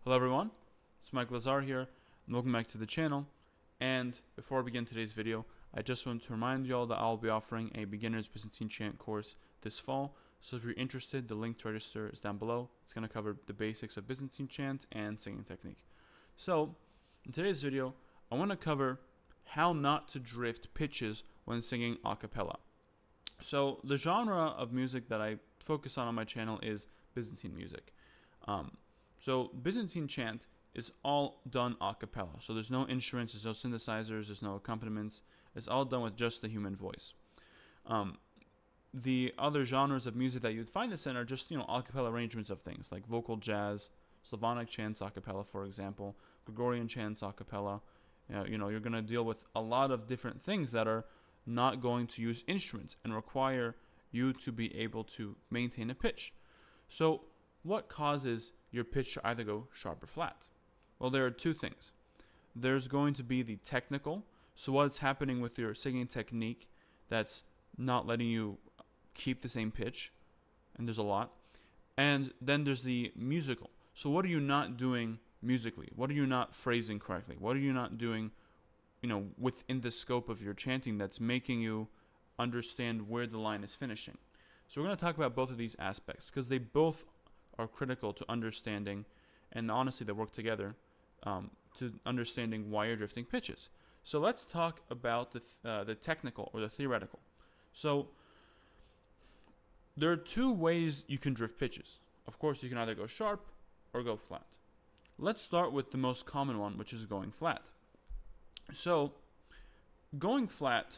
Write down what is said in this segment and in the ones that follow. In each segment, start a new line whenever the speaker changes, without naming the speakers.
Hello everyone, it's Mike Lazar here, and welcome back to the channel. And before I begin today's video, I just want to remind you all that I'll be offering a beginner's Byzantine chant course this fall. So if you're interested, the link to register is down below. It's going to cover the basics of Byzantine chant and singing technique. So in today's video, I want to cover how not to drift pitches when singing a cappella. So the genre of music that I focus on my channel is Byzantine music. So Byzantine chant is all done a cappella. So there's no instruments, there's no synthesizers, there's no accompaniments. It's all done with just the human voice. The other genres of music that you'd find this in are just, a cappella arrangements of things like vocal jazz, Slavonic chants a cappella, for example, Gregorian chants a cappella. You're going to deal with a lot of different things that are not going to use instruments and require you to be able to maintain a pitch. So what causes your pitch to either go sharp or flat? Well, there are two things. There's going to be the technical, so what's happening with your singing technique that's not letting you keep the same pitch, and there's a lot. And then there's the musical. So what are you not doing musically? What are you not phrasing correctly? What are you not doing, within the scope of your chanting that's making you understand where the line is finishing? So we're going to talk about both of these aspects because they both are critical to understanding, and honestly they work together to understanding why you're drifting pitches. So let's talk about the technical or the theoretical. So there are two ways you can drift pitches. Of course, you can either go sharp or go flat. Let's start with the most common one, which is going flat. So going flat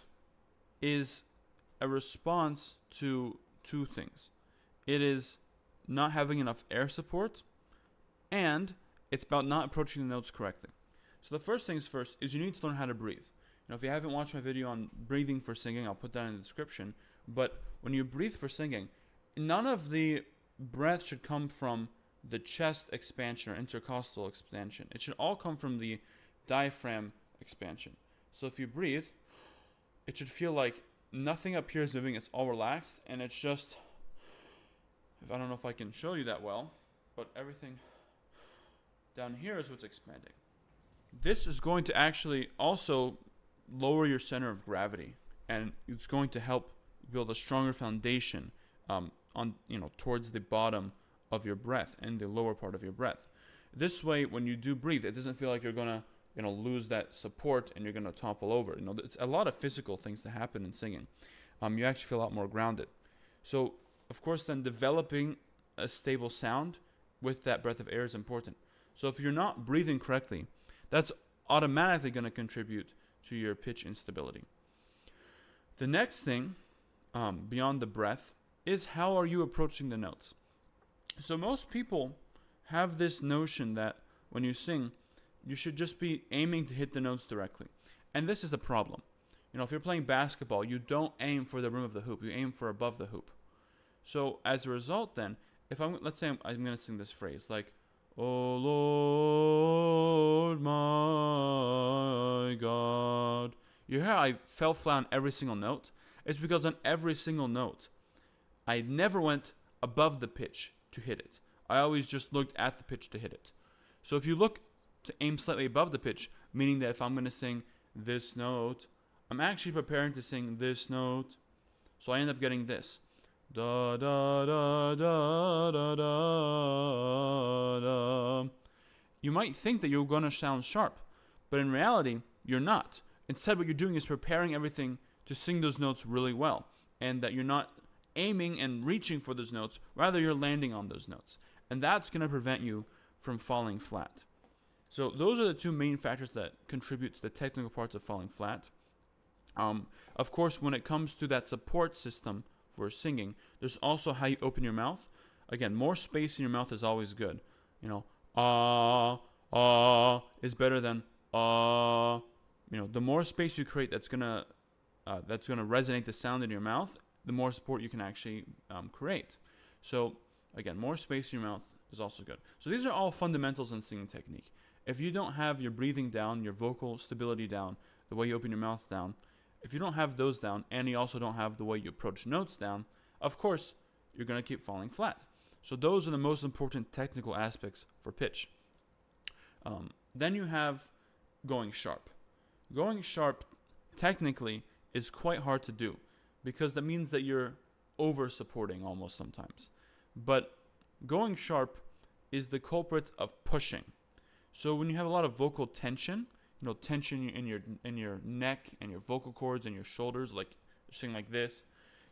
is a response to two things. It is not having enough air support, and it's about not approaching the notes correctly. So the first things first is you need to learn how to breathe. If you haven't watched my video on breathing for singing, I'll put that in the description. But when you breathe for singing, none of the breath should come from the chest expansion or intercostal expansion. It should all come from the diaphragm expansion. So if you breathe, it should feel like nothing up here is moving, it's all relaxed, and it's just, I don't know if I can show you that well, but everything down here is what's expanding. This is going to actually also lower your center of gravity, and it's going to help build a stronger foundation towards the bottom of your breath and the lower part of your breath. This way, when you do breathe, it doesn't feel like you're gonna lose that support and you're gonna topple over. It's a lot of physical things that happen in singing. You actually feel a lot more grounded. So of course, then developing a stable sound with that breath of air is important. So if you're not breathing correctly, that's automatically going to contribute to your pitch instability. The next thing, beyond the breath, is how are you approaching the notes? So most people have this notion that when you sing, you should just be aiming to hit the notes directly. And this is a problem. If you're playing basketball, you don't aim for the rim of the hoop. You aim for above the hoop. So as a result then, let's say I'm going to sing this phrase like, "Oh Lord my God." You hear how I fell flat on every single note? It's because on every single note, I never went above the pitch to hit it. I always just looked at the pitch to hit it. So if you look to aim slightly above the pitch, meaning that if I'm going to sing this note, I'm actually preparing to sing this note. So I end up getting this. Da da da da da da da. You might think that you're going to sound sharp, but in reality, you're not. Instead, what you're doing is preparing everything to sing those notes really well, and that you're not aiming and reaching for those notes, rather you're landing on those notes. And that's going to prevent you from falling flat. So those are the two main factors that contribute to the technical parts of falling flat. Of course, when it comes to that support system for singing, there's also how you open your mouth. Again, more space in your mouth is always good. Is better than the more space you create that's gonna resonate the sound in your mouth, the more support you can actually create. So again, more space in your mouth is also good. So these are all fundamentals in singing technique. If you don't have your breathing down, your vocal stability down, the way you open your mouth down, if you don't have those down, and you also don't have the way you approach notes down, of course, you're going to keep falling flat. So those are the most important technical aspects for pitch. Then you have going sharp. Going sharp, technically, is quite hard to do because that means that you're over supporting almost sometimes. But going sharp is the culprit of pushing. So when you have a lot of vocal tension, tension in your neck and your vocal cords and your shoulders, like sing like this,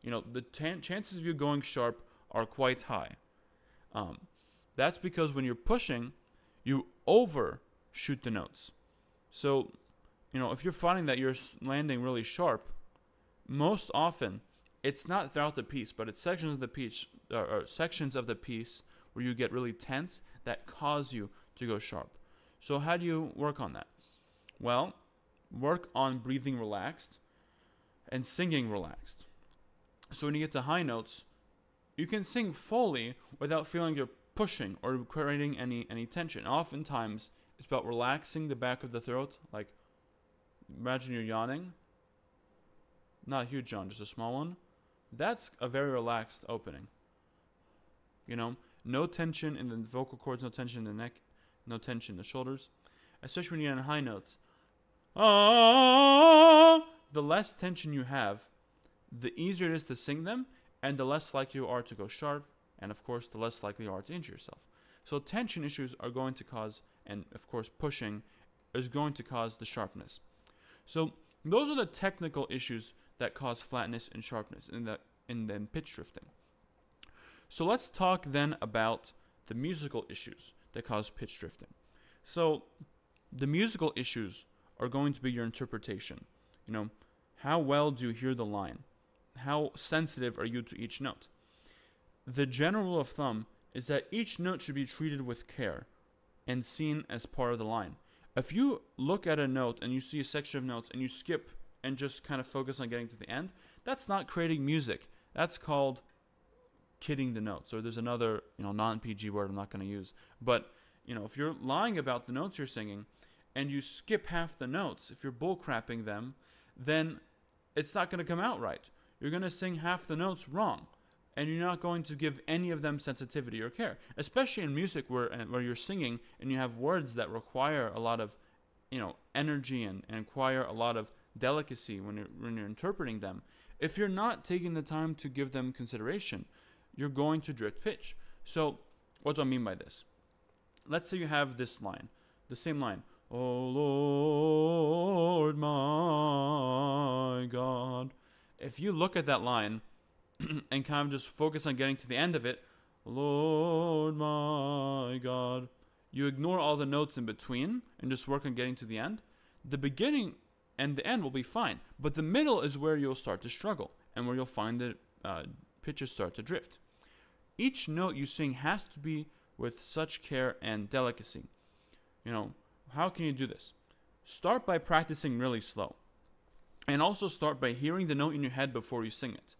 the chances of you going sharp are quite high. That's because when you're pushing, you overshoot the notes. So, if you're finding that you're landing really sharp, most often it's not throughout the piece, but it's sections of the piece or sections of the piece where you get really tense that cause you to go sharp. So how do you work on that? Well, work on breathing relaxed and singing relaxed. So when you get to high notes, you can sing fully without feeling you're pushing or creating any tension. Oftentimes, it's about relaxing the back of the throat. Like, imagine you're yawning. Not a huge yawn, just a small one. That's a very relaxed opening. No tension in the vocal cords, no tension in the neck, no tension in the shoulders. Especially when you're in high notes. The less tension you have, the easier it is to sing them, and the less likely you are to go sharp, and of course, the less likely you are to injure yourself. So tension issues are going to cause, and of course, pushing is going to cause the sharpness. So those are the technical issues that cause flatness and sharpness in the pitch drifting. So let's talk then about the musical issues that cause pitch drifting. So the musical issues are going to be your interpretation. How well do you hear the line? How sensitive are you to each note? The general rule of thumb is that each note should be treated with care and seen as part of the line. If you look at a note and you see a section of notes and you skip and just kind of focus on getting to the end, that's not creating music. That's called kidding the notes. Or there's another, non-PG word I'm not going to use. But, if you're lying about the notes you're singing and you skip half the notes, if you're bullcrapping them, then it's not going to come out right. You're going to sing half the notes wrong. And you're not going to give any of them sensitivity or care. Especially in music where you're singing and you have words that require a lot of, energy and require a lot of delicacy when you're interpreting them. If you're not taking the time to give them consideration, you're going to drift pitch. So what do I mean by this? Let's say you have this line, the same line. Oh Lord my God. If you look at that line and kind of just focus on getting to the end of it, Lord my God, you ignore all the notes in between and just work on getting to the end, the beginning and the end will be fine. But the middle is where you'll start to struggle and where you'll find that pitches start to drift. Each note you sing has to be with such care and delicacy. How can you do this? Start by practicing really slow. And also start by hearing the note in your head before you sing it.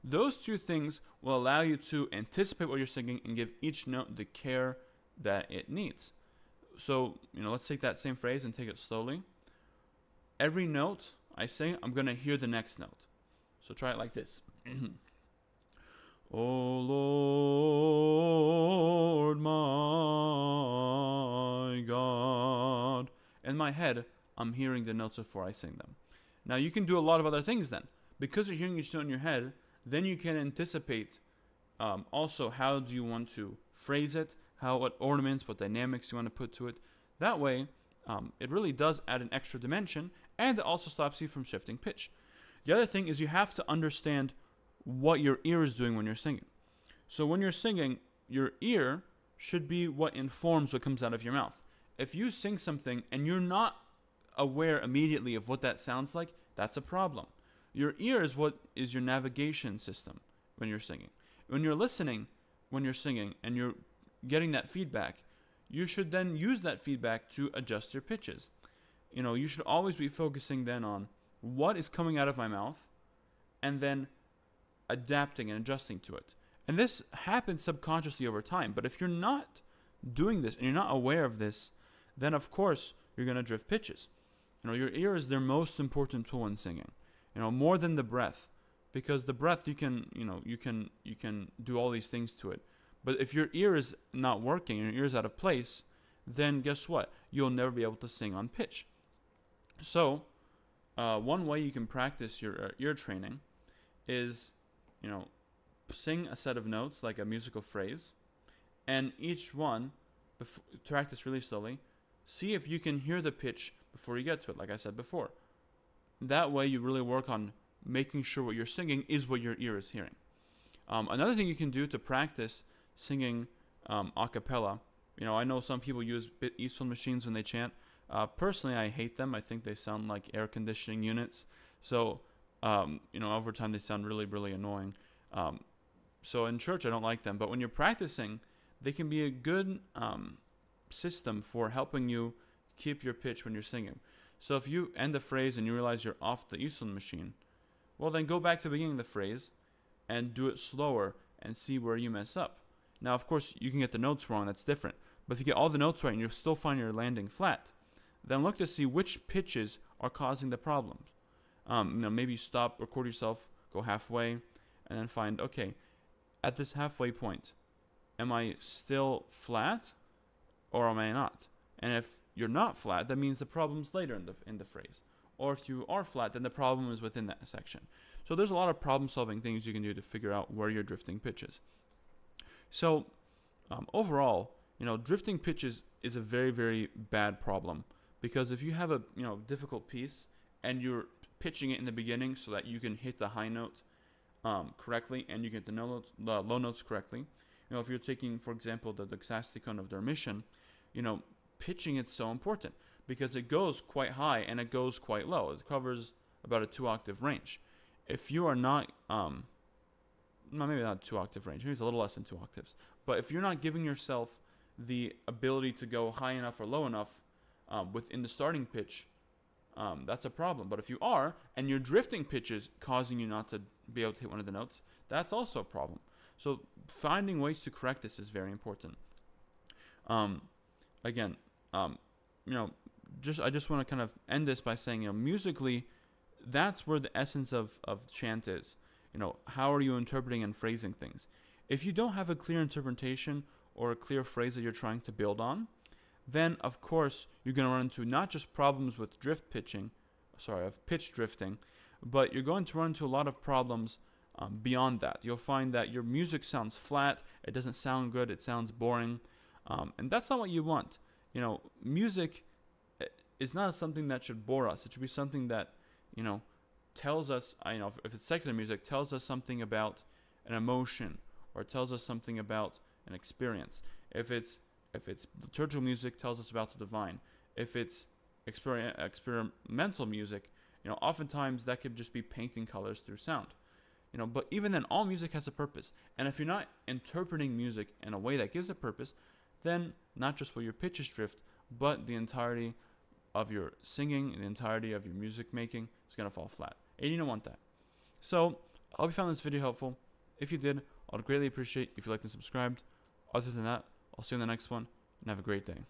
Those two things will allow you to anticipate what you're singing and give each note the care that it needs. So, let's take that same phrase and take it slowly. Every note I sing, I'm going to hear the next note. So try it like this. Oh Lord my God. In my head, I'm hearing the notes before I sing them. Now you can do a lot of other things then. Because you're hearing each note in your head, then you can anticipate also how do you want to phrase it, what ornaments, what dynamics you want to put to it. That way, it really does add an extra dimension, and it also stops you from shifting pitch. The other thing is you have to understand what your ear is doing when you're singing. So when you're singing, your ear should be what informs what comes out of your mouth. If you sing something and you're not aware immediately of what that sounds like, that's a problem. Your ear is what is your navigation system when you're singing. When you're listening, when you're singing, and you're getting that feedback, you should then use that feedback to adjust your pitches. You should always be focusing then on what is coming out of my mouth and then adapting and adjusting to it. And this happens subconsciously over time. But if you're not doing this and you're not aware of this, then of course you're going to drift pitches. Your ear is their most important tool in singing. More than the breath, because the breath you can do all these things to it. But if your ear is not working and your ear is out of place, then guess what? You'll never be able to sing on pitch. So, one way you can practice your ear training is, sing a set of notes like a musical phrase, and each one, practice really slowly. See if you can hear the pitch before you get to it, like I said before. That way, you really work on making sure what you're singing is what your ear is hearing. Another thing you can do to practice singing a cappella, I know some people use easel machines when they chant. Personally, I hate them. I think they sound like air conditioning units. So, over time they sound really, really annoying. So in church, I don't like them. But when you're practicing, they can be a good system for helping you keep your pitch when you're singing. So if you end a phrase and you realize you're off the easel machine, well, then go back to the beginning of the phrase and do it slower and see where you mess up. Now, of course, you can get the notes wrong. That's different. But if you get all the notes right and you still find you're landing flat, then look to see which pitches are causing the problems. Maybe stop, record yourself, go halfway, and then find, okay, at this halfway point, am I still flat or am I not? And if you're not flat, that means the problem's later in the phrase. Or if you are flat, then the problem is within that section. So there's a lot of problem-solving things you can do to figure out where your drifting pitches. So overall, drifting pitches is a very, very bad problem, because if you have a difficult piece and you're pitching it in the beginning so that you can hit the high note correctly and you get the low notes correctly, if you're taking, for example, the Doxasticon of Dormition, pitching it's so important because it goes quite high and it goes quite low. It covers about a 2-octave range. If you are not, maybe not a 2-octave range, maybe it's a little less than 2 octaves, but if you're not giving yourself the ability to go high enough or low enough within the starting pitch, that's a problem. But if you are, and your drifting pitches causing you not to be able to hit one of the notes, that's also a problem. So finding ways to correct this is very important. Again, I just want to kind of end this by saying, musically, that's where the essence of chant is. How are you interpreting and phrasing things? If you don't have a clear interpretation or a clear phrase that you're trying to build on, then of course you're going to run into not just problems with pitch drifting, but you're going to run into a lot of problems beyond that. You'll find that your music sounds flat, it doesn't sound good, it sounds boring, and that's not what you want. Music is not something that should bore us. It should be something that, tells us, if it's secular music, tells us something about an emotion, or tells us something about an experience. If it's liturgical music, tells us about the divine. If it's experimental music, oftentimes that could just be painting colors through sound. But even then, all music has a purpose. And if you're not interpreting music in a way that gives a purpose, then not just will your pitches drift, but the entirety of your singing and the entirety of your music making is going to fall flat. And you don't want that. So, I hope you found this video helpful. If you did, I'd greatly appreciate if you liked and subscribed. Other than that, I'll see you in the next one, and have a great day.